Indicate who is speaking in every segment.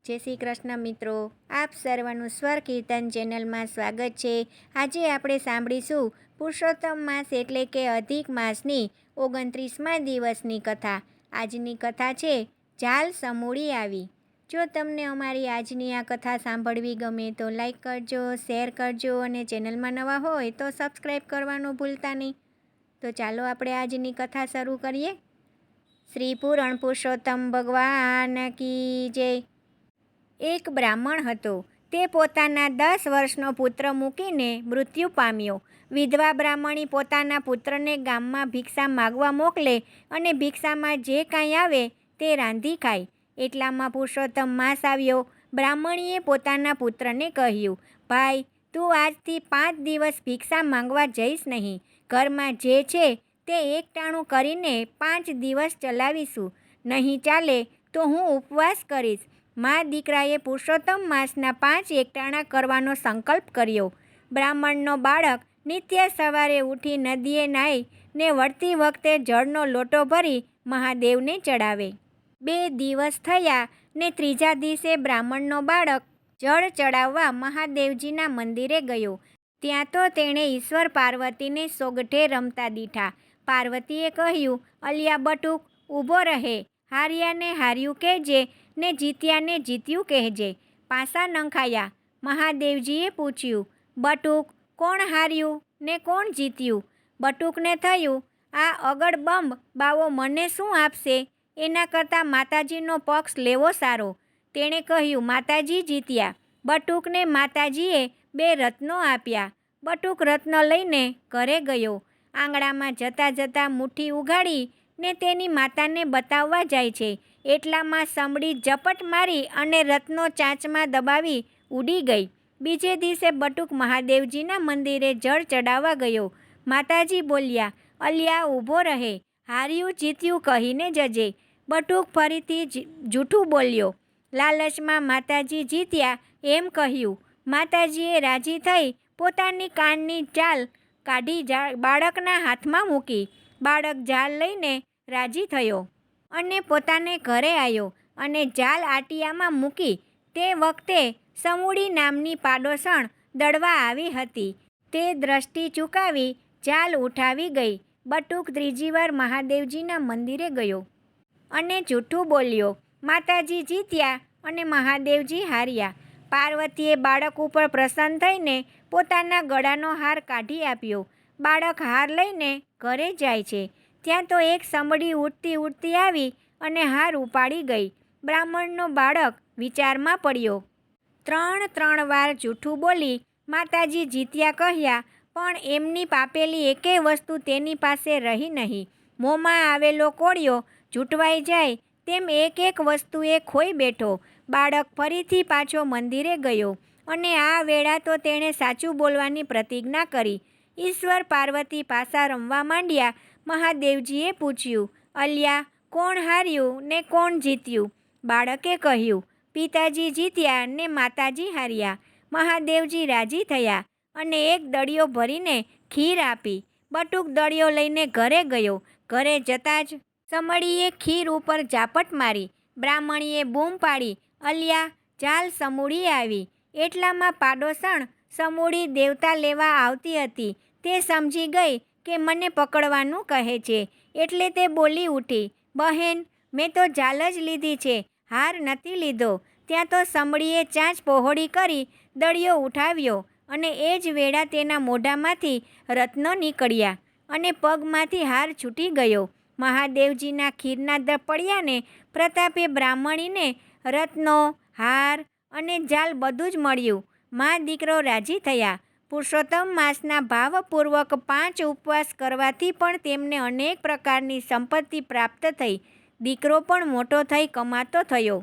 Speaker 1: જય શ્રી કૃષ્ણ મિત્રો, આપ સર્વનું સ્વર કીર્તન ચેનલમાં સ્વાગત છે। આજે આપણે સાંભળીશું પુરુષોત્તમ માસ એટલે કે અધિક માસની 29મા દિવસની કથા। આજની કથા છે જાલ સમૂળી આવી। જો તમને અમારી આજની આ કથા સાંભળવી ગમે તો લાઈક કરજો, શેર કરજો અને ચેનલમાં નવા હોય તો સબસ્ક્રાઈબ કરવાનું ભૂલતા નહીં। તો ચાલો આપણે આજની કથા શરૂ કરીએ। શ્રી પૂરણ પુરુષોત્તમ ભગવાન કી જય। એક બ્રાહ્મણ હતો। તે પોતાના 10 વર્ષનો પુત્ર મૂકીને મૃત્યુ પામ્યો। વિધવા બ્રાહ્મણી પોતાના પુત્રને ગામમાં ભિક્ષા માગવા મોકલે અને ભિક્ષામાં જે કાંઈ આવે તે રાંધી ખાય। એટલામાં પુરુષોત્તમ માસ આવ્યો। બ્રાહ્મણીએ પોતાના પુત્રને કહ્યું, ભાઈ, તું આજથી 5 દિવસ ભિક્ષા માંગવા જઈશ નહીં। ઘરમાં જે છે તે એકટાણું કરીને 5 દિવસ ચલાવીશું, નહીં ચાલે તો હું ઉપવાસ કરીશ। મા દીકરાએ પુરુષોત્તમ માસના 5 એકટાણા કરવાનો સંકલ્પ કર્યો। બ્રાહ્મણનો બાળક નિત્ય સવારે ઉઠી નદીએ નાહી ને વળતી વખતે જળનો લોટો ભરી મહાદેવને ચડાવે। 2 દિવસ થયા ને ત્રીજા દિવસે બ્રાહ્મણનો બાળક જળ ચડાવવા મહાદેવજીના મંદિરે ગયો। ત્યાં તો તેણે ઈશ્વર પાર્વતીને સોગઠે રમતા દીઠા। પાર્વતીએ કહ્યું, અલિયા બટુક, ઊભો રહે, હાર્યાને હાર્યું કહેજે ને જીત્યાને જીત્યું કહેજે। પાસા નંખાયા। મહાદેવજીએ પૂછ્યું, બટુક, કોણ હાર્યું ને કોણ જીત્યું? બટુકને થયું, આ અગડબંબ બાવો મને શું આપશે? એના કરતાં માતાજીનો પક્ષ લેવો સારો। તેણે કહ્યું, માતાજી જીત્યા। બટુકને માતાજીએ 2 રત્નો આપ્યા। બટુક રત્ન લઈને ઘરે ગયો। આંગણામાં જતાં જતાં મુઠ્ઠી ઉઘાડી ને તેની માતાને બતાવવા જાય છે। એટલામાં સમડી ઝપટ મારી અને રત્નો ચાંચમાં દબાવી ઉડી ગઈ। બીજે દિવસે બટુક મહાદેવજીના મંદિરે જળ ચડાવવા ગયો। માતાજી બોલ્યા, અલિયા ઊભો રહે, હાર્યું જીત્યું કહીને જજે। બટુક ફરીથી જૂઠું બોલ્યો। લાલચમાં માતાજી જીત્યા એમ કહ્યું। માતાજીએ રાજી થઈ પોતાની કાનની જાલ કાઢી બાળકના હાથમાં મૂકી। બાળક જાલ લઈને રાજી થયો અને પોતાને ઘરે આવ્યો અને જાલ આટિયામાં મૂકી। તે વખતે સમૂળી નામની પાડોશણ દળવા આવી હતી। તે દ્રષ્ટિ ચૂકાવી જાલ ઉઠાવી ગઈ। બટુક ત્રીજી વાર મહાદેવજીના મંદિરે ગયો અને જૂઠું બોલ્યો। માતાજી જીત્યા અને મહાદેવજી હાર્યા। પાર્વતીએ બાળક ઉપર પ્રસન્ન થઈને પોતાના ગળાનો હાર કાઢી આપ્યો। બાળક હાર લઈને ઘરે જાય છે ત્યાં તો એક સમડી ઉડતી ઉડતી આવી અને હાર ઉપાડી ગઈ। બ્રાહ્મણનો બાળક વિચારમાં પડ્યો। 3 વાર જૂઠું બોલી માતાજી જીત્યા કહ્યા, પણ એમની પાપેલી એકેય વસ્તુ તેની પાસે રહી નહીં। મોંમાં આવેલો કોળિયો જૂટવાઈ જાય તેમ એક વસ્તુએ ખોઈ બેઠો। બાળક ફરીથી પાછો મંદિરે ગયો અને આ વેળા તો તેણે સાચું બોલવાની પ્રતિજ્ઞા કરી। ઈશ્વર પાર્વતી પાસા રમવા માંડ્યા। મહાદેવજીએ પૂછ્યું, અલિયા, કોણ હાર્યું ને કોણ જીત્યું? બાળકે કહ્યું, પિતાજી જીત્યા ને માતાજી હાર્યા। મહાદેવજી રાજી થયા અને એક દળિયો ભરીને ખીર આપી। બટુક દળિયો લઈને ઘરે ગયો। ઘરે જતાં જ સમડીએ ખીર ઉપર ઝાપટ મારી। બ્રાહ્મણીએ બૂમ પાડી, અલિયા, જાલ સમૂળી આવી। એટલામાં પાડોશણ સમૂળી દેવતા લેવા આવતી હતી। તે સમજી ગઈ કે મને પકડવાનું કહે છે એટલે તે બોલી ઉઠી, બહેન, મેં તો જાલ જ લીધી છે, હાર નથી લીધો। ત્યાં તો સમડીએ ચાંચ પહોળી કરી દળિયો ઉઠાવ્યો અને એ જ વેળા તેના મોઢામાંથી રત્નો નીકળ્યા અને પગમાંથી હાર છૂટી ગયો। મહાદેવજીના ખીરના પડ્યાને પ્રતાપે બ્રાહ્મણીને રત્નો, હાર અને જાલ બધું જ મળ્યું। મા દીકરો રાજી થયા। પુરુષોત્તમ માસના ભાવપૂર્વક 5 ઉપવાસ કરવાથી પણ તેમને અનેક પ્રકારની સંપત્તિ પ્રાપ્ત થઈ। દીકરો પણ મોટો થઈ કમાતો થયો।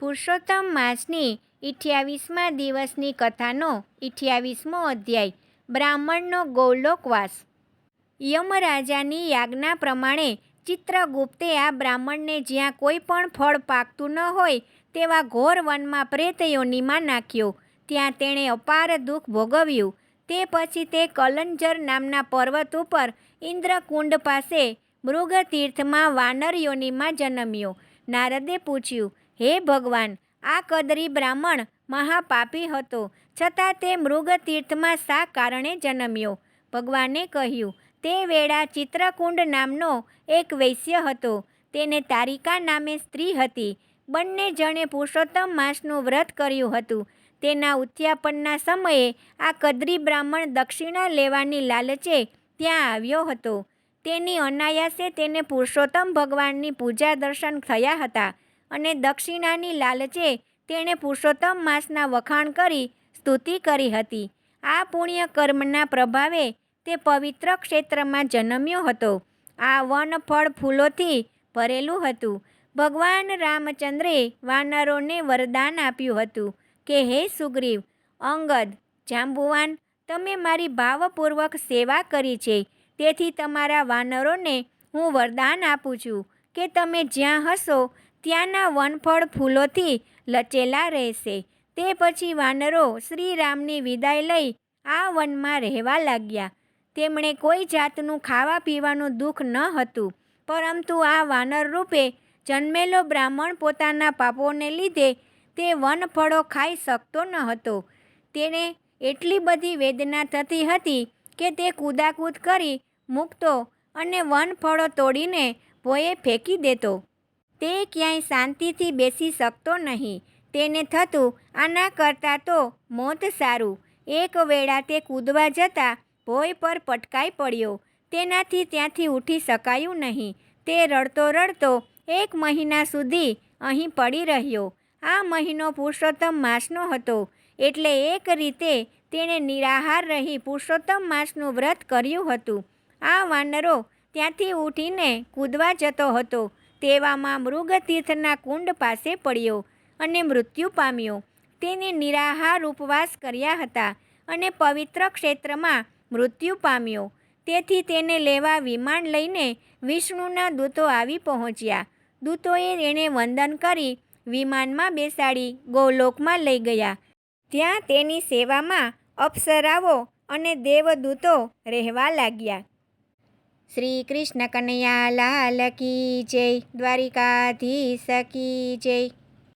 Speaker 1: પુરુષોત્તમ માસની 28મા દિવસની કથાનો 28મો અધ્યાય। બ્રાહ્મણનો ગૌલોકવાસ। યમરાજાની યાજ્ઞા પ્રમાણે ચિત્રગુપ્તે આ બ્રાહ્મણને જ્યાં કોઈ પણ ફળ પાકતું ન હોય તેવા ઘોર વનમાં પ્રેત યોનિમાં નાખ્યો। ત્યાં તેણે અપાર દુઃખ ભોગવ્યું। તે પછી તે કલંજર નામના પર્વત ઉપર ઇન્દ્રકુંડ પાસે મૃગતીર્થમાં વાનર યોનિમાં જન્મ્યો। નારદે પૂછ્યું, હે ભગવાન, આ કદરી બ્રાહ્મણ મહાપાપી હતો, છતાં તે મૃગતીર્થમાં શા કારણે જન્મ્યો? ભગવાને કહ્યું, તે વેળા ચિત્રકુંડ નામનો એક વૈશ્ય હતો. તેને તારિકા નામે સ્ત્રી હતી. બંને જણે પુરુષોત્તમ માસનું વ્રત કર્યું હતું. તેના ઉથ્યાપનના સમયે આ કદરી બ્રાહ્મણ દક્ષિણા લેવાની લાલચે ત્યાં આવ્યો હતો. તેની અનાયાસે તેને પુરુષોત્તમ ભગવાનની પૂજા દર્શન થયા હતા અને દક્ષિણાની લાલચે તેણે પુરુષોત્તમ માસના વખાણ કરી સ્તુતિ કરી હતી. આ પુણ્ય કર્મના પ્રભાવે તે પવિત્ર ક્ષેત્રમાં જન્મ્યો હતો. આ વન ફળ ફૂલોથી ભરેલું હતું. ભગવાન રામચંદ્રે વાનરોને વરદાન આપ્યું હતું કે હે સુગ્રીવ, અંગદ, જાંબુવાન, તમે મારી ભાવપૂર્વક સેવા કરી છે, તેથી તમારા વાનરોને હું વરદાન આપું છું કે તમે જ્યાં હશો ત્યાંના વનફળ ફૂલોથી લચેલા રહેશે. તે પછી વાનરો શ્રીરામની વિદાય લઈ આ વનમાં રહેવા લાગ્યા. તેમણે કોઈ જાતનું ખાવા પીવાનું દુઃખ ન હતું, પરંતુ આ વાનર રૂપે જન્મેલો બ્રાહ્મણ પોતાના પાપોને લીધે તે વનફળો ખાઈ શકતો ન હતો. તેને એટલી બધી વેદના થતી હતી કે તે કૂદાકૂદ કરી મૂકતો અને વનફળો તોડીને ભોંયે ફેંકી દેતો. તે ક્યાંય શાંતિથી બેસી શકતો નહીં. તેને થતું, આના કરતાં તો મોત સારું. એક વેળા તે કૂદવા જતાં ભોંય પર પટકાઈ પડ્યો. તેનાથી ત્યાંથી ઉઠી શકાયું નહીં. તે રડતો રડતો 1 મહિના સુધી અહીં પડી રહ્યો. આ મહિનો પુરુષોત્તમ માસનો હતો, એટલે એક રીતે તેણે નિરાહાર રહી પુરુષોત્તમ માસનું વ્રત કર્યું હતું. આ વાનરો ત્યાંથી ઉઠીને કૂદવા જતો હતો, તેવામાં મૃગતીર્થના કુંડ પાસે પડ્યો અને મૃત્યુ પામ્યો. તેને નિરાહાર ઉપવાસ કર્યા હતા અને પવિત્ર ક્ષેત્રમાં મૃત્યુ પામ્યો. તેથી તેને લેવા વિમાન લઈને વિષ્ણુના દૂતો આવી પહોંચ્યા. દૂતોએ તેને વંદન કરી વિમાનમાં બેસાડી ગોલોકમાં લઈ ગયા. ત્યાં તેની સેવામાં અપ્સરાઓ અને દેવદૂતો રહેવા લાગ્યા. શ્રી કૃષ્ણ કનૈયા લાલ કી જય. દ્વારિકાધીશ કી જય.